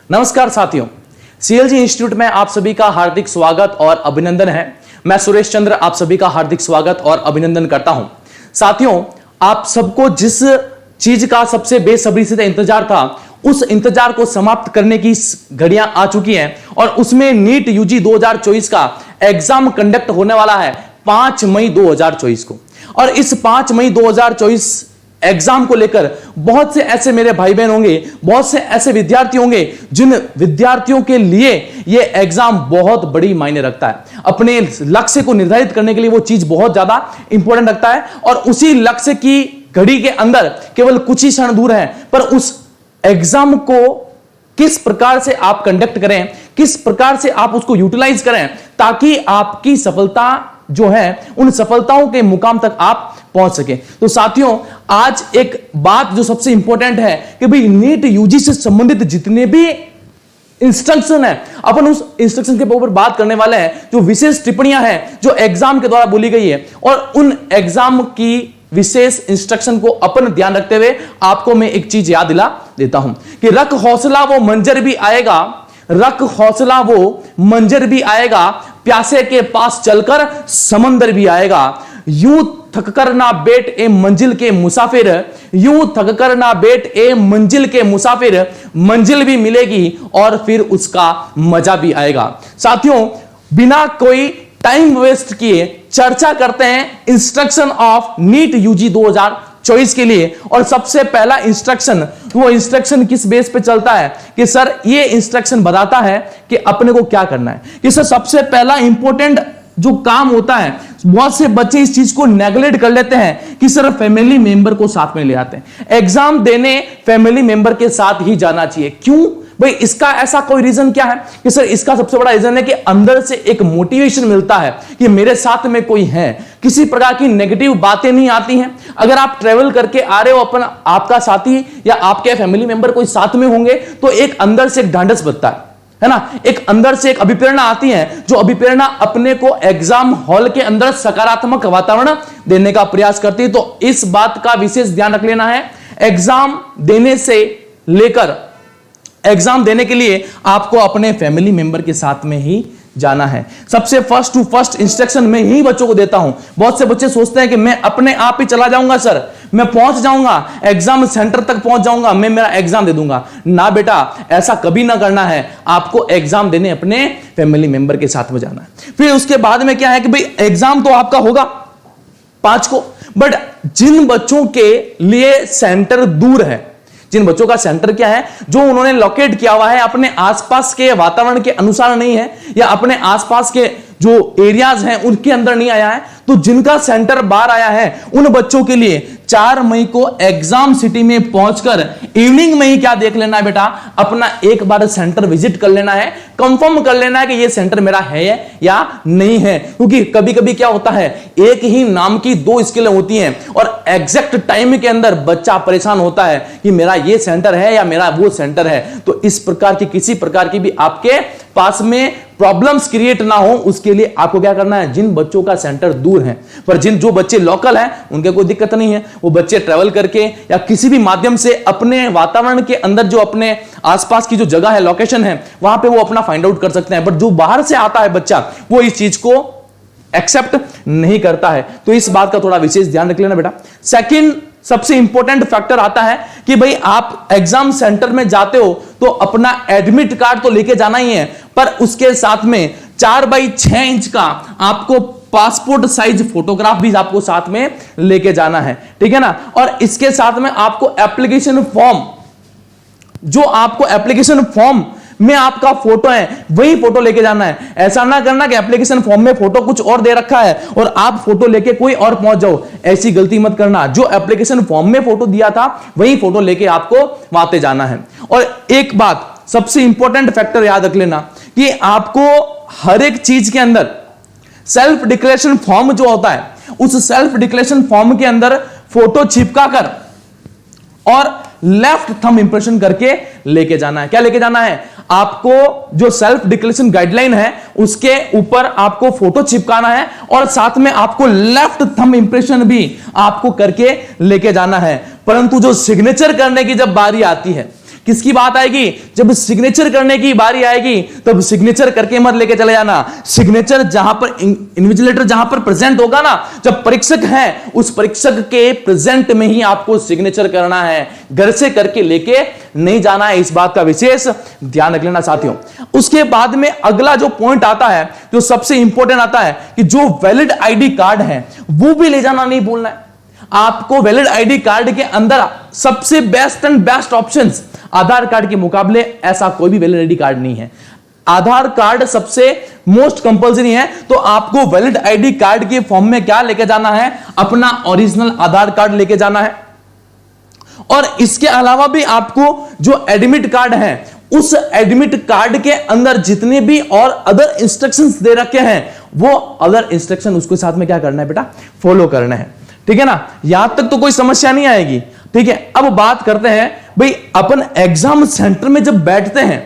नमस्कार साथियों, CLG institute में आप सभी का हार्दिक स्वागत और अभिनंदन है। मैं सुरेश चंद्र आप सभी का हार्दिक स्वागत और अभिनंदन करता हूं। साथियों, आप सबको जिस चीज का सबसे बेसब्री से इंतजार था, उस इंतजार को समाप्त करने की घड़ियां आ चुकी हैं और उसमें नीट यूजी 2024 का एग्जाम कंडक्ट होने वाला है 5 मई 2024 को। और इस 5 मई 2024 एग्जाम को लेकर बहुत से ऐसे मेरे भाई बहन होंगे, बहुत से ऐसे विद्यार्थी होंगे जिन विद्यार्थियों के लिए यह एग्जाम बहुत बड़ी मायने रखता है। अपने लक्ष्य को निर्धारित करने के लिए वो चीज बहुत ज्यादा इंपॉर्टेंट रखता है और उसी लक्ष्य की घड़ी के अंदर केवल कुछ ही क्षण दूर है, पर उस एग्जाम को किस प्रकार से आप कंडक्ट करें, किस प्रकार से आप उसको यूटिलाइज करें ताकि आपकी सफलता जो है उन सफलताओं के मुकाम तक आप पहुंच सके। तो साथियों, आज एक बात जो सबसे इंपॉर्टेंट है कि भाई नीट यूजी से संबंधित जितने भी इंस्ट्रक्शन है, अपन उस इंस्ट्रक्शन के ऊपर बात करने वाले हैं। जो विशेष टिप्पणियां हैं जो एग्जाम के द्वारा बोली गई है और उन एग्जाम की विशेष इंस्ट्रक्शन को अपन ध्यान रखते हुए आपको मैं एक चीज याद दिला देता हूं कि रख हौसला वो मंजर भी आएगा, रख हौसला वो मंजर भी आएगा, प्यासे के पास चलकर समंदर भी आएगा। यूं थककर ना बैठ ए मंजिल के मुसाफिर, यूं थककर ना बैठ ए मंजिल के मुसाफिर, मंजिल भी मिलेगी और फिर उसका मजा भी आएगा। साथियों, बिना कोई टाइम वेस्ट किए चर्चा करते हैं इंस्ट्रक्शन ऑफ नीट यूजी 2024 के लिए। और सबसे पहला इंस्ट्रक्शन, वो इंस्ट्रक्शन किस बेस पे चलता है कि सर ये इंस्ट्रक्शन बताता है कि अपने को क्या करना है। कि सर सबसे पहला इंपॉर्टेंट जो काम होता है, बहुत से बच्चे इस चीज को नेगलेक्ट कर लेते हैं कि सर फैमिली मेंबर को साथ में ले आते हैं। एग्जाम देने फैमिली मेंबर के साथ ही जाना चाहिए। क्यों भाई? इसका ऐसा कोई रीजन क्या है कि सर इसका सबसे बड़ा रीजन है कि अंदर से एक मोटिवेशन मिलता है कि मेरे साथ में कोई है, किसी प्रकार की नेगेटिव बातें नहीं आती हैं। अगर आप ट्रेवल करके आ रहे हो, अपन आपका साथी या आपके फैमिली मेंबर कोई साथ में होंगे तो एक अंदर से एक ढांढस बनता है ना, एक अंदर से एक अभिप्रेरणा आती है, जो अभिप्रेरणा अपने को एग्जाम हॉल के अंदर सकारात्मक वातावरण देने का प्रयास करती है। तो इस बात का विशेष ध्यान रख लेना है। एग्जाम देने से लेकर एग्जाम देने के लिए आपको अपने फैमिली मेंबर के साथ में ही जाना है। सबसे फर्स्ट टू फर्स्ट इंस्ट्रक्शन मैं ही बच्चों को देता हूं। बहुत से बच्चे सोचते हैं कि मैं अपने आप ही चला जाऊंगा, सर मैं पहुंच जाऊंगा, एग्जाम सेंटर तक पहुंच जाऊंगा, मैं मेरा एग्जाम दे दूंगा। ना बेटा, ऐसा कभी ना करना है। आपको एग्जाम देने अपने फैमिली मेंबर के साथ में जाना है। फिर उसके बाद में क्या है कि भाई एग्जाम तो आपका होगा 5 को, बट जिन बच्चों के लिए सेंटर दूर है, जिन बच्चों का सेंटर क्या है, जो उन्होंने लोकेट किया हुआ है अपने आसपास के वातावरण के अनुसार नहीं है या अपने आसपास के जो एरियाज हैं उनके अंदर नहीं आया है, तो जिनका सेंटर बाहर आया है उन बच्चों के लिए 4 मई को एग्जाम सिटी में पहुंचकर इवनिंग में ही क्या देख लेना है बेटा, अपना एक बार सेंटर विजिट कर लेना है, कंफर्म कर लेना है कि ये सेंटर मेरा है या नहीं है। क्योंकि कभी कभी क्या होता है, एक ही नाम की 2 स्किलें होती हैं और एग्जैक्ट टाइम के अंदर बच्चा परेशान होता है कि मेरा ये सेंटर है या मेरा वो सेंटर है। तो इस प्रकार की किसी प्रकार की भी आपके पास में प्रॉब्लम्स क्रिएट ना हो, उसके लिए आपको क्या करना है, जिन बच्चों का सेंटर दूर है, पर जो बच्चे लोकल हैं उनके कोई दिक्कत नहीं है, वो बच्चे ट्रैवल करके या किसी भी माध्यम से अपने वातावरण के अंदर जो अपने आसपास की जो जगह है, लोकेशन है, वहां पे वो अपना फाइंड आउट कर सकते हैं। बट जो बाहर से आता है बच्चा, वो इस चीज को एक्सेप्ट नहीं करता है। तो इस बात का थोड़ा विशेष ध्यान रख लेना बेटा। सेकंड सबसे इंपॉर्टेंट फैक्टर आता है कि भाई आप एग्जाम सेंटर में जाते हो तो अपना एडमिट कार्ड तो लेके जाना ही है, पर उसके साथ में 4x6 इंच का आपको पासपोर्ट साइज फोटोग्राफ भी आपको साथ में लेके जाना है, ठीक है ना। और इसके साथ में आपको एप्लीकेशन फॉर्म, जो आपको एप्लीकेशन फॉर्म में आपका फोटो है वही फोटो लेके जाना है। ऐसा ना करना कि एप्लीकेशन फॉर्म में फोटो कुछ और दे रखा है और आप फोटो लेके कोई और पहुंच जाओ, ऐसी गलती मत करना। जो एप्लीकेशन फॉर्म में फोटो दिया था वही फोटो लेके आपको वहां पे जाना है। और एक बात सबसे इंपॉर्टेंट फैक्टर याद रख लेना कि आपको हर एक चीज के अंदर सेल्फ डिक्लेरेशन फॉर्म जो होता है, उस सेल्फ डिक्लेरेशन फॉर्म के अंदर फोटो चिपका कर और लेफ्ट थंब इंप्रेशन करके लेके जाना है। क्या लेके जाना है? आपको जो सेल्फ डिक्लेरेशन गाइडलाइन है उसके ऊपर आपको फोटो चिपकाना है और साथ में आपको लेफ्ट थंब इंप्रेशन भी आपको करके लेके जाना है। परंतु जो सिग्नेचर करने की जब बारी आती है, किसकी बात आएगी? जब सिग्नेचर करने की बारी आएगी तब सिग्नेचर करके मत लेके चले जाना। सिग्नेचर जहां पर इन्विजिलेटर जहां पर प्रेजेंट होगा ना, जब परीक्षक है उस परीक्षक के प्रेजेंट में ही आपको सिग्नेचर करना है, घर से करके लेके नहीं जाना है। इस बात का विशेष ध्यान रख लेना साथियों। उसके बाद में अगला जो पॉइंट आता है, जो सबसे इंपॉर्टेंट आता है कि जो वैलिड आईडी कार्ड है वो भी ले जाना नहीं भूलना है। आपको वैलिड आईडी कार्ड के अंदर सबसे best and best options, Aadhaar card के मुकाबले ऐसा कोई भी वैलिड आईडी कार्ड नहीं है। आधार कार्ड सबसे मोस्ट कंपल्सरी है, तो आपको वैलिड आईडी कार्ड के फॉर्म में क्या लेके जाना है? अपना ओरिजिनल आधार कार्ड लेके जाना है। और इसके अलावा भी आपको जो एडमिट कार्ड है, उस एडमिट कार्ड के अंदर जितने भी और अदर इंस्ट्रक्शंस दे रखे हैं, वो अदर इंस्ट्रक्शन उसके साथ में क्या करना है बेटा? फॉलो करना है। ठीक है ना? यहां तक तो कोई समस्या नहीं आएगी। ठीक है, अब बात करते हैं भाई, अपन एग्जाम सेंटर में जब बैठते हैं,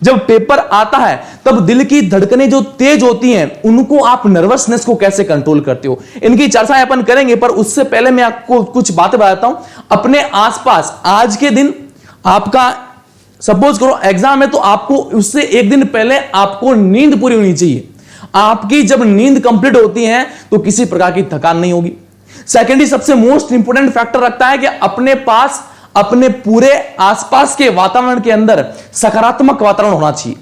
जब पेपर आता है, तब दिल की धड़कनें जो तेज होती हैं, उनको आप नर्वसनेस को कैसे कंट्रोल करते हो, इनकी चर्चा अपन करेंगे। पर उससे पहले मैं आपको कुछ बातें बताता हूं अपने आसपास। आज के दिन आपका सपोज करो एग्जाम है, तो आपको उससे एक दिन पहले आपको नींद पूरी होनी चाहिए। आपकी जब नींद कंप्लीट होती है तो किसी प्रकार की थकान नहीं होगी। सेकेंडली सबसे मोस्ट इंपोर्टेंट फैक्टर रखता है कि अपने पास, अपने पूरे आसपास के वातावरण के अंदर सकारात्मक वातावरण होना चाहिए।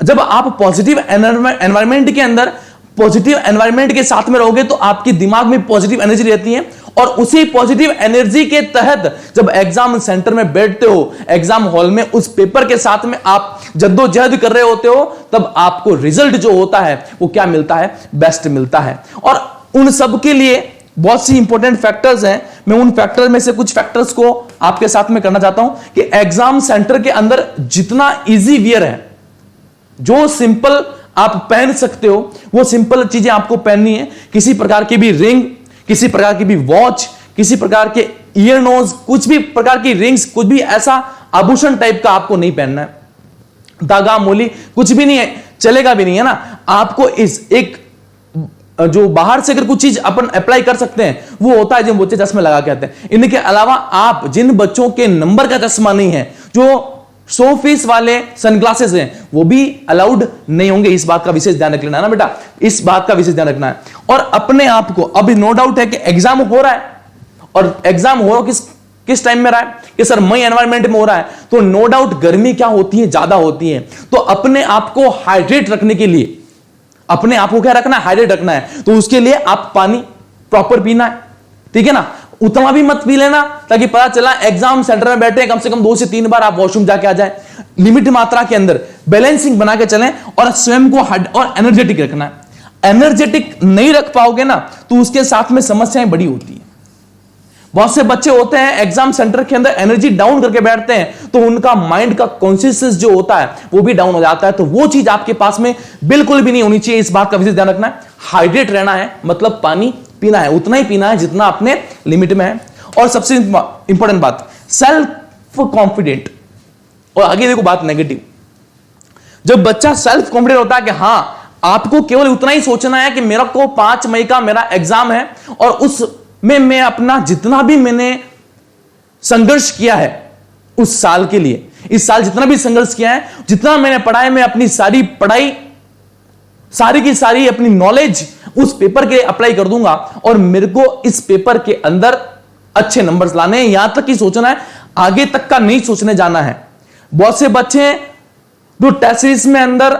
जब आप पॉजिटिव एनवायरनमेंट के अंदर, पॉजिटिव एनवायरनमेंट के साथ में रहोगे तो आपके दिमाग में पॉजिटिव एनर्जी रहती है, और उसी पॉजिटिव एनर्जी के तहत जब एग्जाम सेंटर में बैठते हो, एग्जाम हॉल में उस पेपर के साथ में आप जद्दोजहद कर रहे होते हो, तब आपको रिजल्ट जो होता है वो क्या मिलता है? बेस्ट मिलता है। और उन सब के लिए बहुत सी इंपॉर्टेंट फैक्टर्स हैं। मैं उन फैक्टर में से कुछ फैक्टर्स को आपके साथ में करना चाहता हूं कि एग्जाम सेंटर के अंदर जितना इजी वियर है, जो सिंपल आप पहन सकते हो, वो सिंपल चीजें आपको पहननी है। किसी प्रकार की भी रिंग, किसी प्रकार की भी वॉच, किसी प्रकार के ईयर नोज, कुछ भी प्रकार की रिंग्स, कुछ भी ऐसा आभूषण टाइप का आपको नहीं पहनना है। धागा मोली कुछ भी नहीं है, चलेगा भी नहीं, है ना? आपको इस एक जो बाहर से अगर कुछ चीज अपन अप्लाई कर सकते हैं, वो होता है जिन बच्चे चश्मे लगा के आते हैं। इनके अलावा आप जिन बच्चों के नंबर का चश्मा नहीं है, जो 100 वाले सनग्लासेस हैं, वो भी अलाउड नहीं होंगे। इस बात का विशेष ध्यान रख लेना है ना बेटा, इस बात का विशेष ध्यान रखना है। और अपने आप को, अभी नो डाउट है कि एग्जाम हो रहा है, और एग्जाम हो रहा किस टाइम में रहा है कि सर मई एनवायरमेंट में हो रहा है, तो नो डाउट गर्मी क्या होती है? ज्यादा होती है। तो अपने आप को हाइड्रेट रखने के लिए, अपने आप को क्या रखना है? हाइड्रेट रखना है। तो उसके लिए आप पानी प्रॉपर पीना है। ठीक है ना? उतना भी मत पी लेना ताकि पता चला एग्जाम सेंटर में बैठे कम से कम 2 से 3 बार आप वॉशरूम जाके आ जाए। लिमिट मात्रा के अंदर बैलेंसिंग बना के चलें, और स्वयं को और एनर्जेटिक रखना है। एनर्जेटिक नहीं रख पाओगे ना, तो उसके साथ में समस्याएं बड़ी होती है। बहुत से बच्चे होते हैं एग्जाम सेंटर के अंदर एनर्जी डाउन करके बैठते हैं, तो उनका माइंड का कॉन्शियसनेस जो होता है वो भी डाउन हो जाता है। तो वो चीज आपके पास में बिल्कुल भी नहीं होनी चाहिए। इस बात का विशेष ध्यान रखना है। हाइड्रेट रहना है, मतलब पानी पीना है, उतना ही पीना है जितना अपने लिमिट में है। और सबसे इंपॉर्टेंट बात, सेल्फ कॉन्फिडेंट। और आगे देखो बात नेगेटिव। जब बच्चा सेल्फ कॉन्फिडेंट होता है कि हां, आपको केवल उतना ही सोचना है कि मेरा को 5 मई का मेरा एग्जाम है, और उसमें मैं अपना जितना भी मैंने संघर्ष किया है उस साल के लिए, इस साल जितना भी संघर्ष किया है, जितना मैंने पढ़ा है, मैं अपनी सारी पढ़ाई, सारी की सारी अपनी नॉलेज उस पेपर के लिए अप्लाई कर दूंगा, और मेरे को इस पेपर के अंदर अच्छे नंबर्स लाने हैं। यहां तक ही सोचना है, आगे तक का नहीं सोचने जाना है। बहुत से बच्चे जो टेस्ट सीरीज में अंदर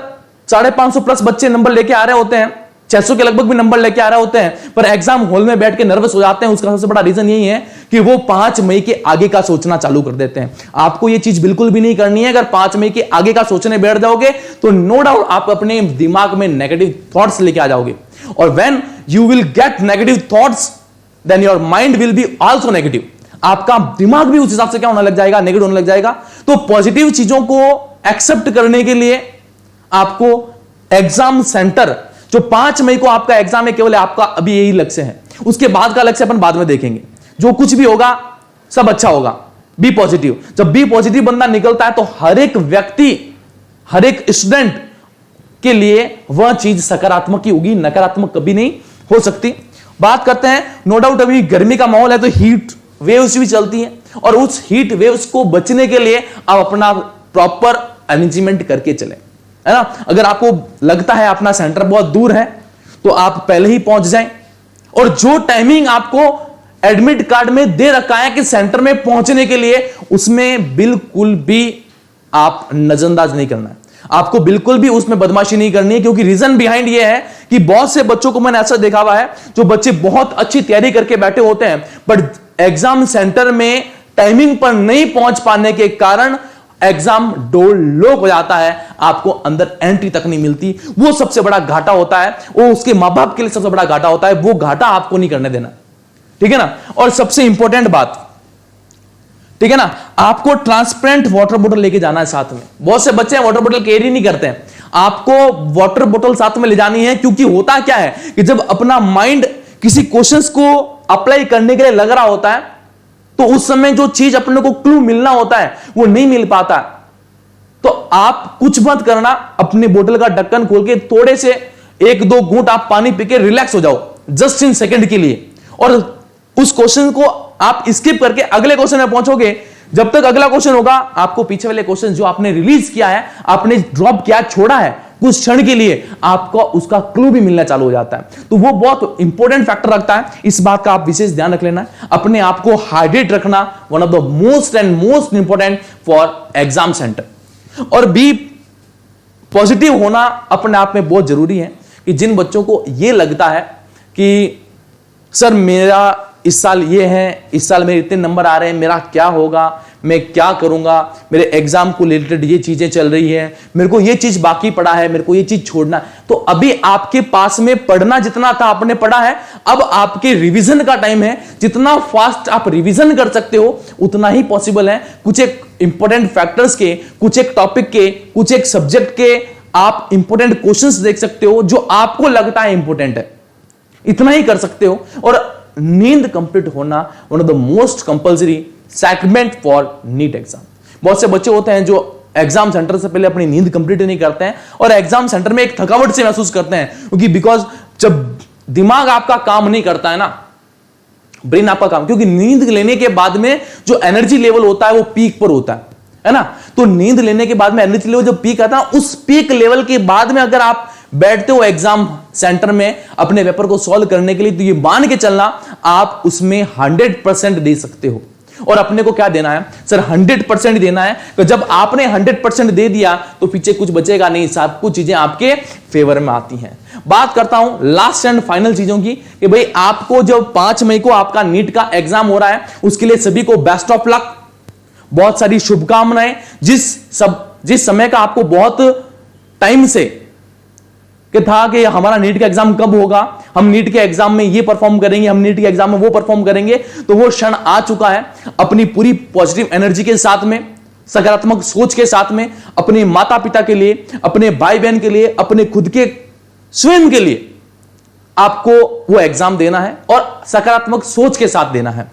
550 प्लस बच्चे नंबर लेके आ रहे होते हैं, 600 के लगभग भी नंबर लेके आ रहे होते हैं, पर एग्जाम हॉल में बैठ के नर्वस हो जाते हैं। उसका सबसे बड़ा रीजन यही है कि वो 5 मई के आगे का सोचना चालू कर देते हैं। आपको ये चीज बिल्कुल भी नहीं करनी है। अगर 5 मई के आगे का सोचने बैठ जाओगे तो नो डाउट आप अपने दिमाग में नेगेटिव थॉट्स लेके आ जाओगे, और when you will get negative thoughts then your mind will be also negative. आपका दिमाग भी उस हिसाब से क्या होने लग जाएगा? नेगेटिव होने लग जाएगा। तो पॉजिटिव चीजों को एक्सेप्ट करने के लिए आपको एग्जाम सेंटर, जो 5 मई को आपका एग्जाम है, केवल आपका अभी यही लक्ष्य है। उसके बाद का लक्ष्य अपन बाद में देखेंगे। जो कुछ भी होगा सब अच्छा होगा। Be positive. जब बी पॉजिटिव बंदा निकलता है तो हर एक व्यक्ति, हर एक स्टूडेंट के लिए वह चीज सकारात्मक ही होगी, नकारात्मक कभी नहीं हो सकती। बात करते हैं, नो डाउट अभी गर्मी का माहौल है तो हीट वेव्स भी चलती हैं, और उस हीट वेव्स को बचने के लिए आप अपना प्रॉपर अरेंजमेंट करके चले, है ना। अगर आपको लगता है अपना सेंटर बहुत दूर है तो आप पहले ही पहुंच जाएं, और जो टाइमिंग आपको एडमिट कार्ड में दे रखा है कि सेंटर में पहुंचने के लिए, उसमें बिल्कुल भी आप नजरअंदाज नहीं करना है, आपको बिल्कुल भी उसमें बदमाशी नहीं करनी है। क्योंकि रीजन बिहाइंड ये है कि बहुत से बच्चों को मैंने ऐसा देखा हुआ है, जो बच्चे बहुत अच्छी तैयारी करके बैठे होते हैं, बट एग्जाम सेंटर में टाइमिंग पर नहीं पहुंच पाने के कारण एग्जाम डोर लॉक हो जाता है, आपको अंदर एंट्री तक नहीं मिलती। वो सबसे बड़ा घाटा होता है, वो उसके मां बाप के लिए सबसे बड़ा घाटा होता है, वो घाटा आपको नहीं करने देना, ठीक है ना। और सबसे इंपॉर्टेंट बात, ठीक है ना, आपको ट्रांसपेरेंट वाटर बोतल लेके जाना है साथ में। बहुत से बच्चे वाटर बोतल कैरी नहीं करते हैं, आपको वाटर बोतल साथ में ले जानी है। क्योंकि होता क्या है कि जब अपना माइंड किसी क्वेश्चंस को अप्लाई करने के लिए लग रहा होता है, तो उस समय जो चीज अपने को क्लू मिलना होता है वो नहीं मिल पाता। तो आप कुछ मत करना, अपने बोतल का ढक्कन खोल के थोड़े से 1-2 घूंट आप पानी पी के रिलैक्स हो जाओ, जस्ट इन सेकंड के लिए, और उस क्वेश्चन को आप स्किप करके अगले क्वेश्चन में पहुंचोगे। जब तक अगला क्वेश्चन होगा, आपको पीछे वाले क्वेश्चन जो आपने रिलीज किया है, आपने ड्रॉप किया, छोड़ा है कुछ क्षण के लिए, आपको उसका क्लू भी मिलना चालू हो जाता है। तो वो बहुत इंपॉर्टेंट फैक्टर रखता है, इस बात का आप विशेष ध्यान रख लेना। अपने आप को हाइड्रेट रखना one of the most and most important for exam centre. और बी पॉजिटिव होना अपने आप में बहुत जरूरी है। कि जिन बच्चों को यह लगता है कि सर मेरा इस साल ये है, इस साल मेरे इतने नंबर आ रहे हैं, मेरा क्या होगा, मैं क्या करूंगा, मेरे एग्जाम को रिलेटेड ये चीजें चल रही है, मेरे को ये चीज बाकी पड़ा है, मेरे को ये चीज छोड़ना है। तो अभी आपके पास में पढ़ना जितना था आपने पढ़ा है, अब आपके रिवीजन का टाइम है। जितना फास्ट आप रिवीजन कर सकते हो उतना ही पॉसिबल है। कुछ एक इंपॉर्टेंट फैक्टर्स के, कुछ एक टॉपिक के, कुछ एक सब्जेक्ट के आप इंपॉर्टेंट क्वेश्चंस देख सकते हो जो आपको लगता है इंपॉर्टेंट है, इतना ही कर सकते हो। और नींद कंप्लीट होना one of the most compulsory segment for NEET exam. बहुत से बच्चे होते हैं जो एग्जाम सेंटर से पहले अपनी नींद कंप्लीट नहीं करते हैं और एग्जाम सेंटर में एक थकावट से महसूस करते हैं, क्योंकि बिकॉज जब दिमाग आपका काम नहीं करता है ना, ब्रेन आपका काम, क्योंकि नींद लेने के बाद में जो एनर्जी लेवल होता है वो पीक पर होता है ना। तो नींद लेने के बाद में एनर्जी लेवल जब पीक आता है, उस पीक लेवल के बाद में अगर आप बैठते हो एग्जाम सेंटर में अपने पेपर को सॉल्व करने के लिए, तो ये मान के चलना आप उसमें 100% दे सकते हो। और अपने को क्या देना है सर, 100% देना है। तो जब आपने 100% दे दिया तो पीछे कुछ बचेगा नहीं, सब कुछ चीजें आपके फेवर में आती हैं। बात करता हूं लास्ट एंड फाइनल चीजों की, कि भाई आपको जब 5 मई को आपका नीट का एग्जाम हो रहा है, उसके लिए सभी को बेस्ट ऑफ लक, बहुत सारी शुभकामनाएं। जिस समय का आपको बहुत टाइम से कि था कि हमारा नीट का एग्जाम कब होगा, हम नीट के एग्जाम में ये परफॉर्म करेंगे, हम नीट के एग्जाम में वो परफॉर्म करेंगे, तो वो क्षण आ चुका है। अपनी पूरी पॉजिटिव एनर्जी के साथ में, सकारात्मक सोच के साथ में, अपने माता पिता के लिए, अपने भाई बहन के लिए, अपने खुद के स्वयं के लिए आपको वो एग्जाम देना है और सकारात्मक सोच के साथ देना है।